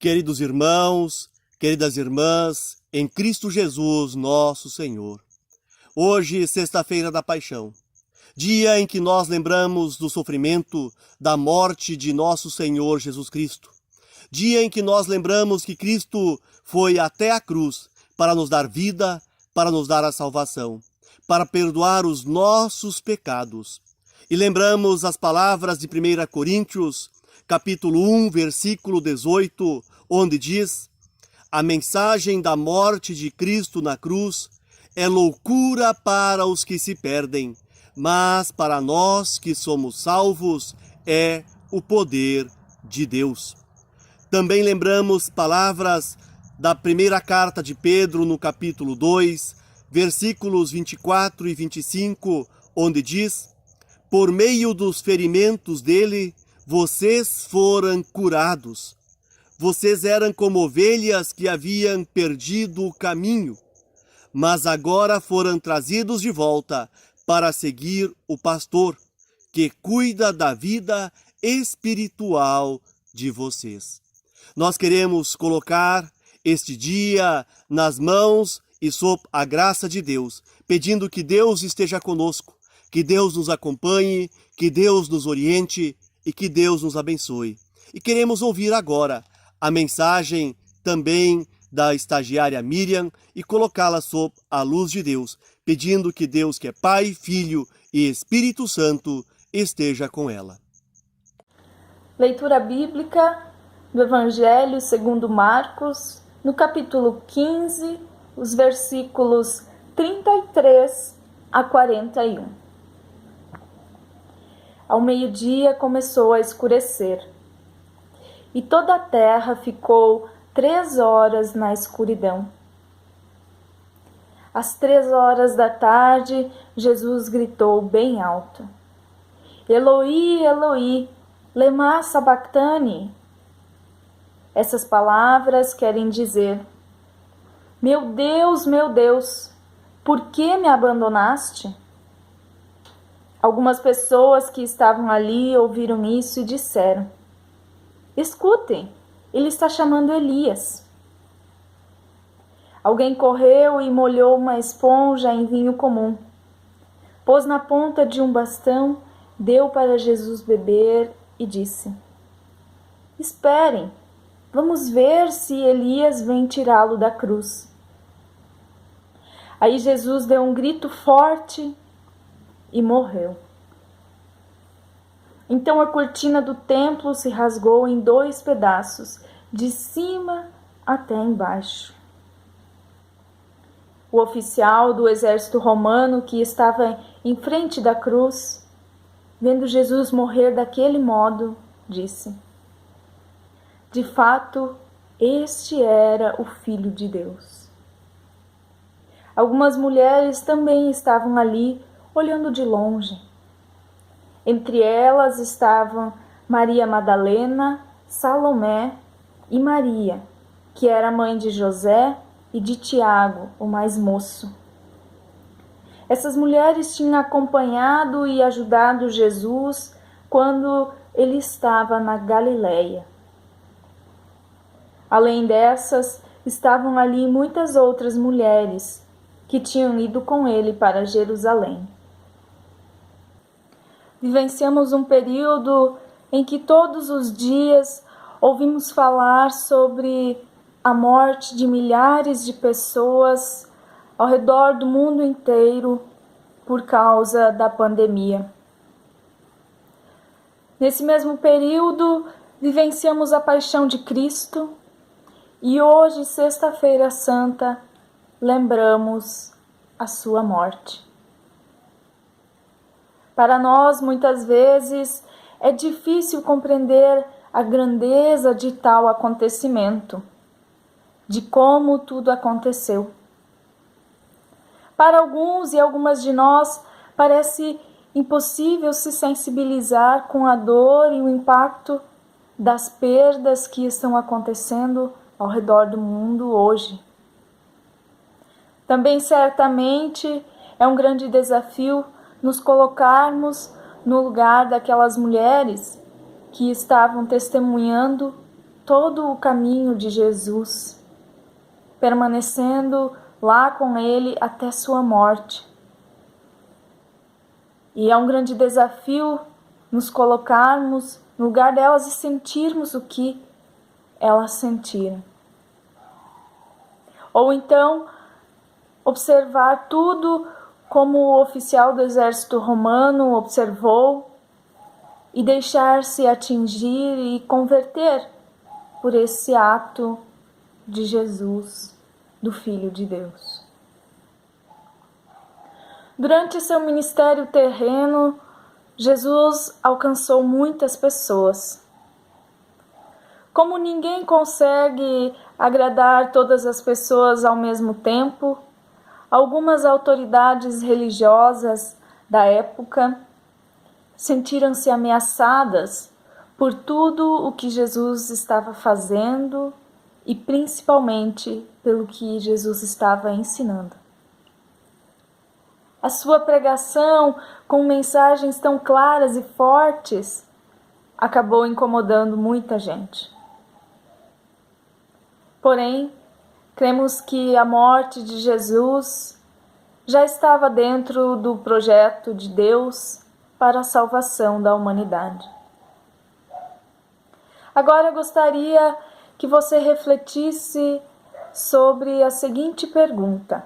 Queridos irmãos, queridas irmãs, em Cristo Jesus, nosso Senhor. Hoje, sexta-feira da Paixão, dia em que nós lembramos do sofrimento, da morte de nosso Senhor Jesus Cristo. Dia em que nós lembramos que Cristo foi até a cruz para nos dar vida, para nos dar a salvação, para perdoar os nossos pecados. E lembramos as palavras de 1 Coríntios, capítulo 1, versículo 18, onde diz: a mensagem da morte de Cristo na cruz é loucura para os que se perdem, mas para nós que somos salvos é o poder de Deus. Também lembramos palavras da primeira carta de Pedro, no capítulo 2, versículos 24 e 25, onde diz: por meio dos ferimentos dele, vocês foram curados. Vocês eram como ovelhas que haviam perdido o caminho, mas agora foram trazidos de volta para seguir o pastor, que cuida da vida espiritual de vocês. Nós queremos colocar este dia nas mãos e sob a graça de Deus, pedindo que Deus esteja conosco, que Deus nos acompanhe, que Deus nos oriente e que Deus nos abençoe. E queremos ouvir agora a mensagem também da estagiária Miriam e colocá-la sob a luz de Deus, pedindo que Deus, que é Pai, Filho e Espírito Santo, esteja com ela. Leitura bíblica do Evangelho segundo Marcos, no capítulo 15, os versículos 33 a 41. Ao meio-dia começou a escurecer, e toda a terra ficou 3 horas na escuridão. Às 3 horas da tarde, Jesus gritou bem alto: Eloi, Eloi, lema sabactani. Essas palavras querem dizer: meu Deus, por que me abandonaste? Algumas pessoas que estavam ali ouviram isso e disseram: escutem, ele está chamando Elias. Alguém correu e molhou uma esponja em vinho comum, pôs na ponta de um bastão, deu para Jesus beber e disse: esperem, vamos ver se Elias vem tirá-lo da cruz. Aí Jesus deu um grito forte e morreu. Então a cortina do templo se rasgou em 2 pedaços, de cima até embaixo. O oficial do exército romano que estava em frente da cruz, vendo Jesus morrer daquele modo, disse: de fato, este era o Filho de Deus. Algumas mulheres também estavam ali, olhando de longe. Entre elas estavam Maria Madalena, Salomé e Maria, que era mãe de José e de Tiago, o mais moço. Essas mulheres tinham acompanhado e ajudado Jesus quando ele estava na Galileia. Além dessas, estavam ali muitas outras mulheres que tinham ido com ele para Jerusalém. Vivenciamos um período em que todos os dias ouvimos falar sobre a morte de milhares de pessoas ao redor do mundo inteiro por causa da pandemia. Nesse mesmo período, vivenciamos a paixão de Cristo e hoje, sexta-feira santa, lembramos a sua morte. Para nós, muitas vezes, é difícil compreender a grandeza de tal acontecimento, de como tudo aconteceu. Para alguns e algumas de nós, parece impossível se sensibilizar com a dor e o impacto das perdas que estão acontecendo ao redor do mundo hoje. Também, certamente, é um grande desafio nos colocarmos no lugar daquelas mulheres que estavam testemunhando todo o caminho de Jesus, permanecendo lá com Ele até sua morte. E é um grande desafio nos colocarmos no lugar delas e sentirmos o que elas sentiram. Ou então, observar tudo como o oficial do exército romano observou e deixar-se atingir e converter por esse ato de Jesus, do Filho de Deus. Durante seu ministério terreno, Jesus alcançou muitas pessoas. Como ninguém consegue agradar todas as pessoas ao mesmo tempo, algumas autoridades religiosas da época sentiram-se ameaçadas por tudo o que Jesus estava fazendo e principalmente pelo que Jesus estava ensinando. A sua pregação, com mensagens tão claras e fortes, acabou incomodando muita gente. Porém, cremos que a morte de Jesus já estava dentro do projeto de Deus para a salvação da humanidade. Agora eu gostaria que você refletisse sobre a seguinte pergunta: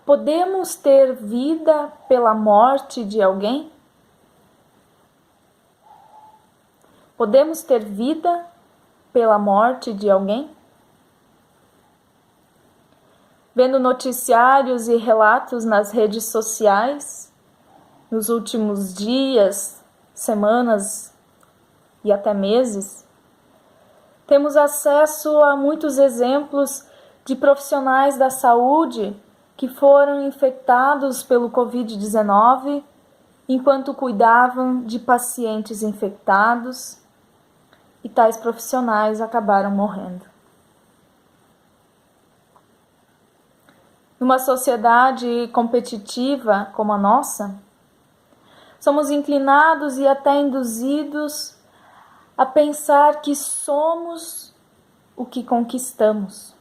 podemos ter vida pela morte de alguém? Podemos ter vida pela morte de alguém? Vendo noticiários e relatos nas redes sociais, nos últimos dias, semanas e até meses, temos acesso a muitos exemplos de profissionais da saúde que foram infectados pelo Covid-19 enquanto cuidavam de pacientes infectados, e tais profissionais acabaram morrendo. Numa sociedade competitiva como a nossa, somos inclinados e até induzidos a pensar que somos o que conquistamos.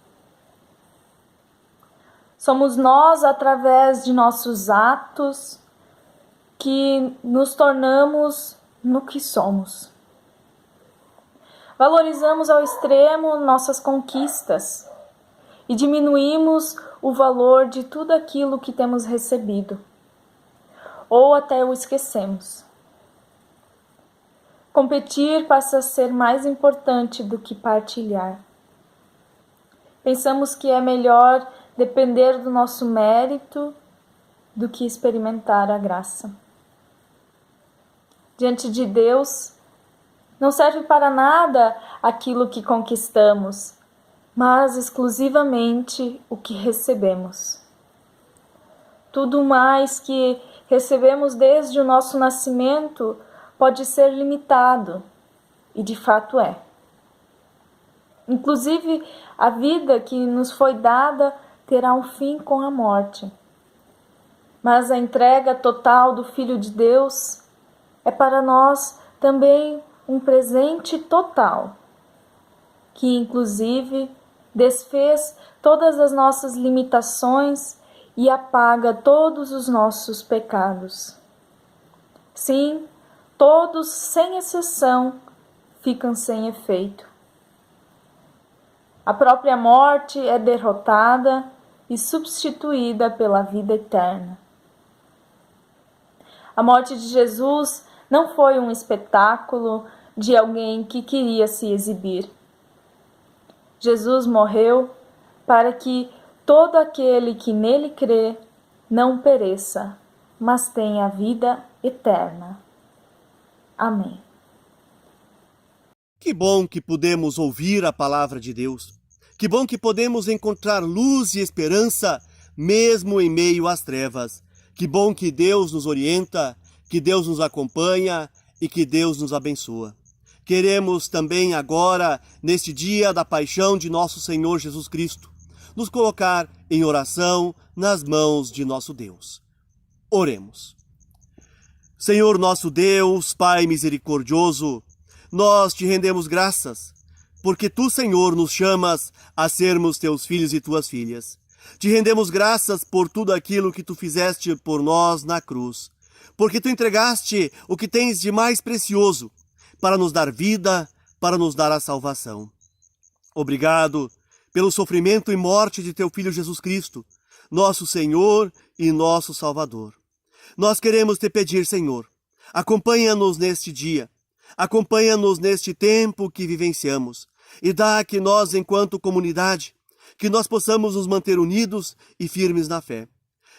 Somos nós, através de nossos atos, que nos tornamos no que somos. Valorizamos ao extremo nossas conquistas e diminuímos o valor de tudo aquilo que temos recebido, ou até o esquecemos. Competir passa a ser mais importante do que partilhar. Pensamos que é melhor depender do nosso mérito do que experimentar a graça. Diante de Deus, não serve para nada aquilo que conquistamos, mas exclusivamente o que recebemos. Tudo mais que recebemos desde o nosso nascimento pode ser limitado, e de fato é. Inclusive, a vida que nos foi dada terá um fim com a morte. Mas a entrega total do Filho de Deus é para nós também um presente total, que inclusive desfez todas as nossas limitações e apaga todos os nossos pecados. Sim, todos, sem exceção, ficam sem efeito. A própria morte é derrotada e substituída pela vida eterna. A morte de Jesus não foi um espetáculo de alguém que queria se exibir. Jesus morreu para que todo aquele que nele crê não pereça, mas tenha vida eterna. Amém. Que bom que podemos ouvir a palavra de Deus. Que bom que podemos encontrar luz e esperança mesmo em meio às trevas. Que bom que Deus nos orienta, que Deus nos acompanha e que Deus nos abençoa. Queremos também agora, neste dia da paixão de nosso Senhor Jesus Cristo, nos colocar em oração nas mãos de nosso Deus. Oremos. Senhor nosso Deus, Pai misericordioso, nós te rendemos graças, porque tu, Senhor, nos chamas a sermos teus filhos e tuas filhas. Te rendemos graças por tudo aquilo que tu fizeste por nós na cruz, porque tu entregaste o que tens de mais precioso para nos dar vida, para nos dar a salvação. Obrigado pelo sofrimento e morte de teu Filho Jesus Cristo, nosso Senhor e nosso Salvador. Nós queremos te pedir, Senhor, acompanha-nos neste dia, acompanha-nos neste tempo que vivenciamos e dá que nós, enquanto comunidade, que nós possamos nos manter unidos e firmes na fé.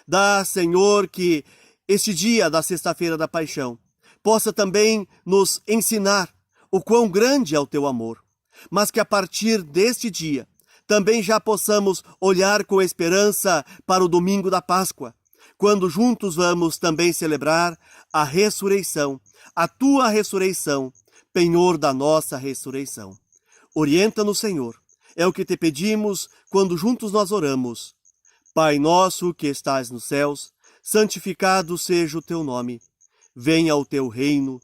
Dá, Senhor, que este dia da Sexta-feira da Paixão possa também nos ensinar o quão grande é o teu amor, mas que a partir deste dia também já possamos olhar com esperança para o domingo da Páscoa, quando juntos vamos também celebrar a ressurreição, a tua ressurreição, penhor da nossa ressurreição. Orienta-nos, Senhor, é o que te pedimos quando juntos nós oramos. Pai nosso que estás nos céus, santificado seja o teu nome. Venha o teu reino,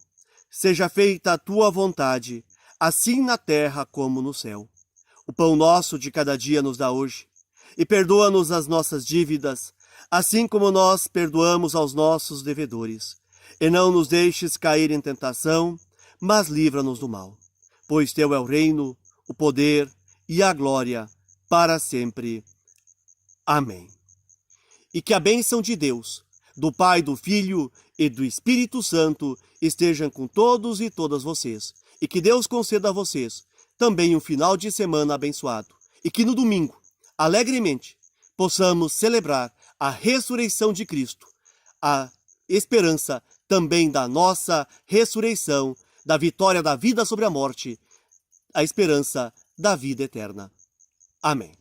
seja feita a tua vontade, assim na terra como no céu. O pão nosso de cada dia nos dá hoje, e perdoa-nos as nossas dívidas, assim como nós perdoamos aos nossos devedores. E não nos deixes cair em tentação, mas livra-nos do mal. Pois teu é o reino, o poder e a glória para sempre. Amém. E que a bênção de Deus, do Pai, do Filho e do Espírito Santo estejam com todos e todas vocês. E que Deus conceda a vocês também um final de semana abençoado. E que no domingo, alegremente, possamos celebrar a ressurreição de Cristo, a esperança também da nossa ressurreição, da vitória da vida sobre a morte, a esperança da vida eterna. Amém.